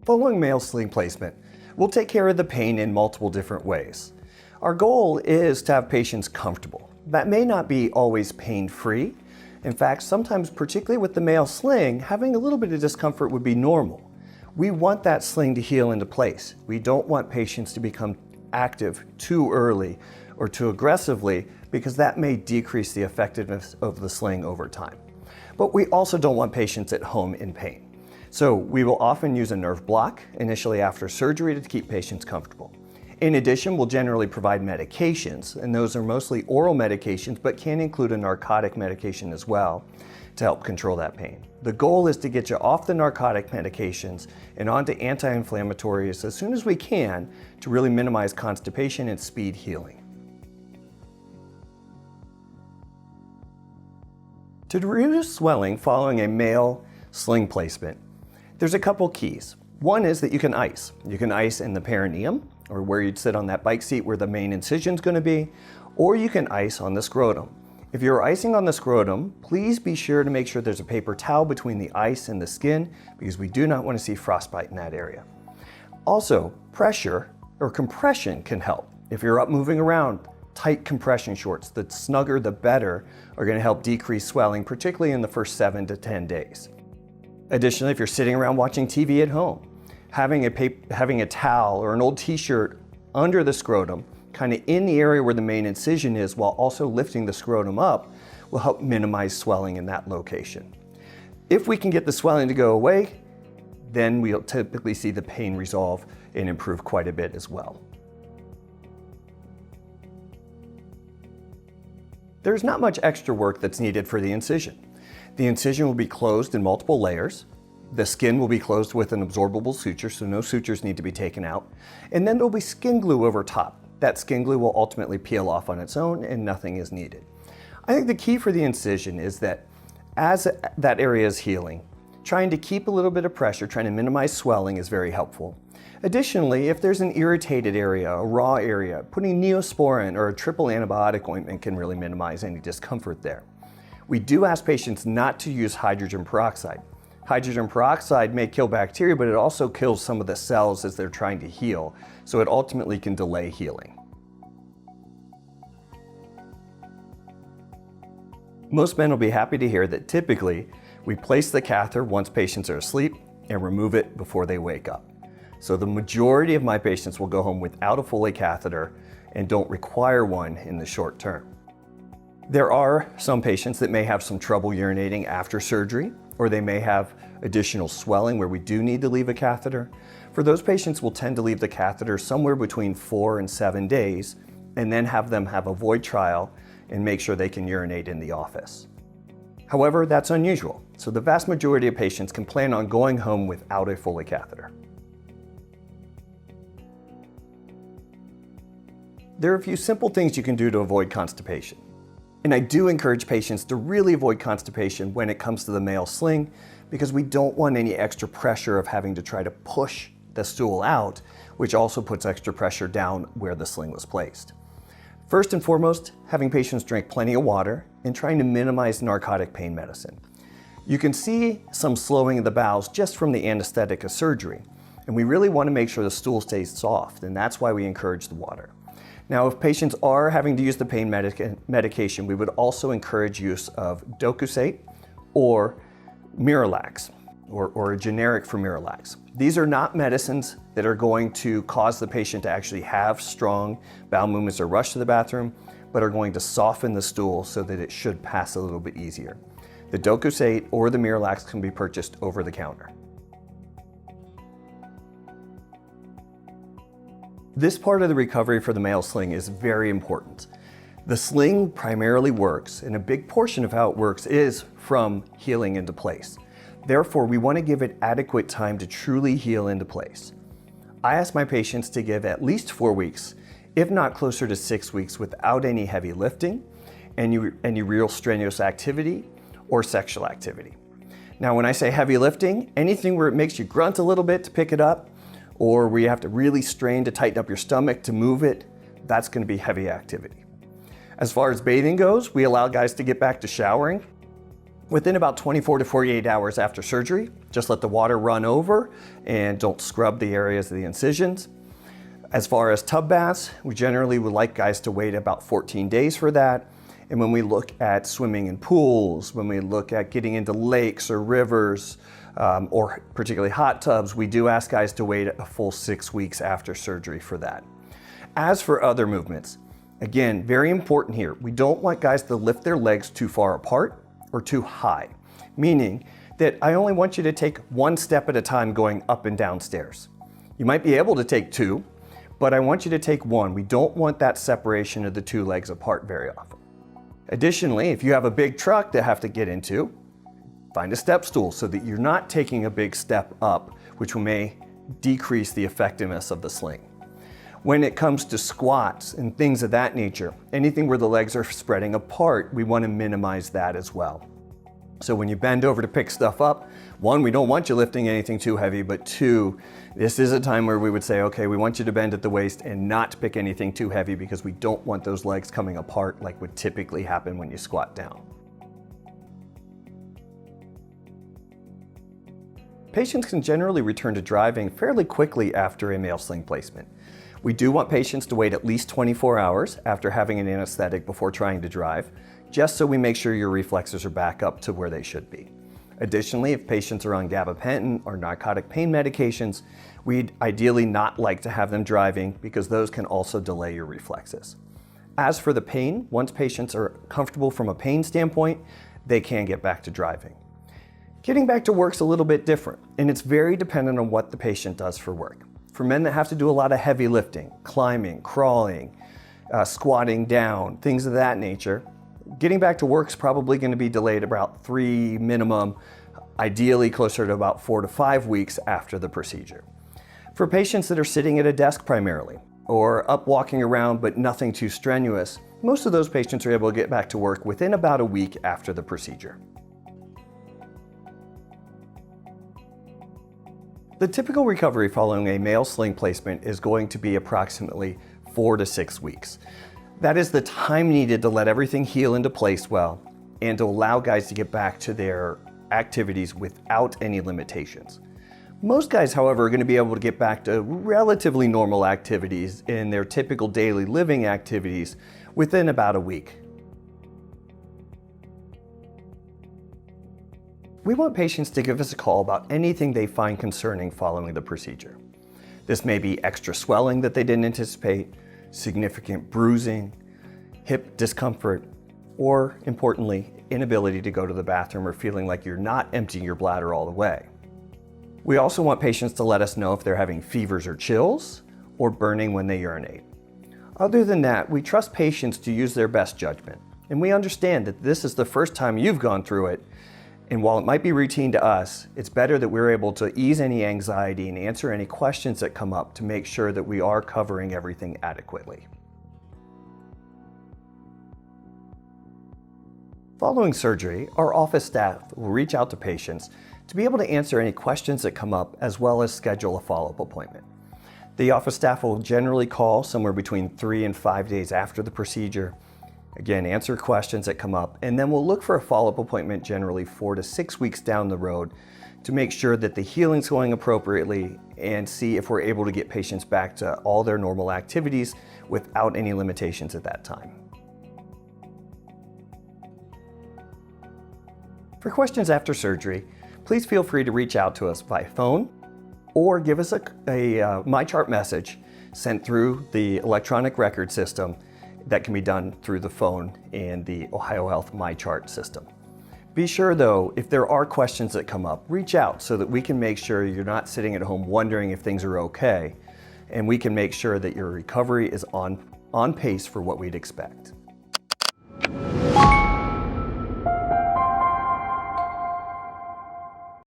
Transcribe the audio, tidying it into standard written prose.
Following male sling placement, we'll take care of the pain in multiple different ways. Our goal is to have patients comfortable. That may not be always pain-free. In fact, sometimes, particularly with the male sling, having a little bit of discomfort would be normal. We want that sling to heal into place. We don't want patients to become active too early or too aggressively, because that may decrease the effectiveness of the sling over time. But we also don't want patients at home in pain. So we will often use a nerve block initially after surgery to keep patients comfortable. In addition, we'll generally provide medications, and those are mostly oral medications, but can include a narcotic medication as well to help control that pain. The goal is to get you off the narcotic medications and onto anti-inflammatories as soon as we can to really minimize constipation and speed healing. To reduce swelling following a male sling placement, there's a couple keys. One is that you can ice. You can ice in the perineum, or where you'd sit on that bike seat where the main incision is going to be, or you can ice on the scrotum. If you're icing on the scrotum, please be sure to make sure there's a paper towel between the ice and the skin, because we do not want to see frostbite in that area. Also, pressure or compression can help. If you're up moving around, tight compression shorts, the snugger the better, are going to help decrease swelling, particularly in the first 7 to 10 days. Additionally, if you're sitting around watching TV at home, having a towel or an old t-shirt under the scrotum, kind of in the area where the main incision is, while also lifting the scrotum up, will help minimize swelling in that location. If we can get the swelling to go away, then we'll typically see the pain resolve and improve quite a bit as well. There's not much extra work that's needed for the incision. The incision will be closed in multiple layers. The skin will be closed with an absorbable suture, so no sutures need to be taken out. And then there'll be skin glue over top. That skin glue will ultimately peel off on its own and nothing is needed. I think the key for the incision is that as that area is healing, trying to keep a little bit of pressure, trying to minimize swelling is very helpful. Additionally, if there's an irritated area, a raw area, putting Neosporin or a triple antibiotic ointment can really minimize any discomfort there. We do ask patients not to use hydrogen peroxide. Hydrogen peroxide may kill bacteria, but it also kills some of the cells as they're trying to heal, so it ultimately can delay healing. Most men will be happy to hear that typically we place the catheter once patients are asleep and remove it before they wake up. So the majority of my patients will go home without a Foley catheter and don't require one in the short term. There are some patients that may have some trouble urinating after surgery, or they may have additional swelling where we do need to leave a catheter. For those patients, we'll tend to leave the catheter somewhere between 4 and 7 days, and then have them have a void trial and make sure they can urinate in the office. However, that's unusual, so the vast majority of patients can plan on going home without a Foley catheter. There are a few simple things you can do to avoid constipation. And I do encourage patients to really avoid constipation when it comes to the male sling, because we don't want any extra pressure of having to try to push the stool out, which also puts extra pressure down where the sling was placed. First and foremost, having patients drink plenty of water and trying to minimize narcotic pain medicine. You can see some slowing of the bowels just from the anesthetic of surgery, and we really want to make sure the stool stays soft, and that's why we encourage the water. Now, if patients are having to use the pain medication, we would also encourage use of Docusate or Miralax, or a generic for Miralax. These are not medicines that are going to cause the patient to actually have strong bowel movements or rush to the bathroom, but are going to soften the stool so that it should pass a little bit easier. The Docusate or the Miralax can be purchased over the counter. This part of the recovery for the male sling is very important. The sling primarily works, and a big portion of how it works is from healing into place. Therefore, we want to give it adequate time to truly heal into place. I ask my patients to give at least 4 weeks, if not closer to 6 weeks, without any heavy lifting, any real strenuous activity, or sexual activity. Now, when I say heavy lifting, anything where it makes you grunt a little bit to pick it up, or where you have to really strain to tighten up your stomach to move it, that's going to be heavy activity. As far as bathing goes, we allow guys to get back to showering. Within about 24 to 48 hours after surgery, just let the water run over and don't scrub the areas of the incisions. As far as tub baths, we generally would like guys to wait about 14 days for that. And when we look at swimming in pools, when we look at getting into lakes or rivers, or particularly hot tubs, we do ask guys to wait a full 6 weeks after surgery for that. As for other movements, again, very important here, we don't want guys to lift their legs too far apart or too high, meaning that I only want you to take one step at a time going up and down stairs. You might be able to take two, but I want you to take one. We don't want that separation of the two legs apart very often. Additionally, if you have a big truck to have to get into, find a step stool so that you're not taking a big step up, which may decrease the effectiveness of the sling. When it comes to squats and things of that nature, anything where the legs are spreading apart, we want to minimize that as well. So when you bend over to pick stuff up, one, we don't want you lifting anything too heavy, but two, this is a time where we would say, okay, we want you to bend at the waist and not pick anything too heavy because we don't want those legs coming apart like would typically happen when you squat down. Patients can generally return to driving fairly quickly after a male sling placement. We do want patients to wait at least 24 hours after having an anesthetic before trying to drive, just so we make sure your reflexes are back up to where they should be. Additionally, if patients are on gabapentin or narcotic pain medications, we'd ideally not like to have them driving because those can also delay your reflexes. As for the pain, once patients are comfortable from a pain standpoint, they can get back to driving. Getting back to work's a little bit different, and it's very dependent on what the patient does for work. For men that have to do a lot of heavy lifting, climbing, crawling, squatting down, things of that nature, getting back to work is probably going to be delayed about 3 minimum, ideally closer to about 4 to 5 weeks after the procedure. For patients that are sitting at a desk primarily, or up walking around but nothing too strenuous, most of those patients are able to get back to work within about a week after the procedure. The typical recovery following a male sling placement is going to be approximately 4 to 6 weeks. That is the time needed to let everything heal into place well and to allow guys to get back to their activities without any limitations. Most guys, however, are going to be able to get back to relatively normal activities in their typical daily living activities within about a week. We want patients to give us a call about anything they find concerning following the procedure. This may be extra swelling that they didn't anticipate, significant bruising, hip discomfort, or importantly, inability to go to the bathroom or feeling like you're not emptying your bladder all the way. We also want patients to let us know if they're having fevers or chills or burning when they urinate. Other than that, we trust patients to use their best judgment, and we understand that this is the first time you've gone through it, and while it might be routine to us, it's better that we're able to ease any anxiety and answer any questions that come up to make sure that we are covering everything adequately. Following surgery, our office staff will reach out to patients to be able to answer any questions that come up as well as schedule a follow-up appointment. The office staff will generally call somewhere between 3 and 5 days after the procedure. Again, answer questions that come up, and then we'll look for a follow-up appointment generally 4 to 6 weeks down the road to make sure that the healing's going appropriately and see if we're able to get patients back to all their normal activities without any limitations at that time. For questions after surgery, please feel free to reach out to us by phone or give us a MyChart message sent through the electronic record system that can be done through the phone and the Ohio Health MyChart system. Be sure though, if there are questions that come up, reach out so that we can make sure you're not sitting at home wondering if things are okay, and we can make sure that your recovery is on pace for what we'd expect.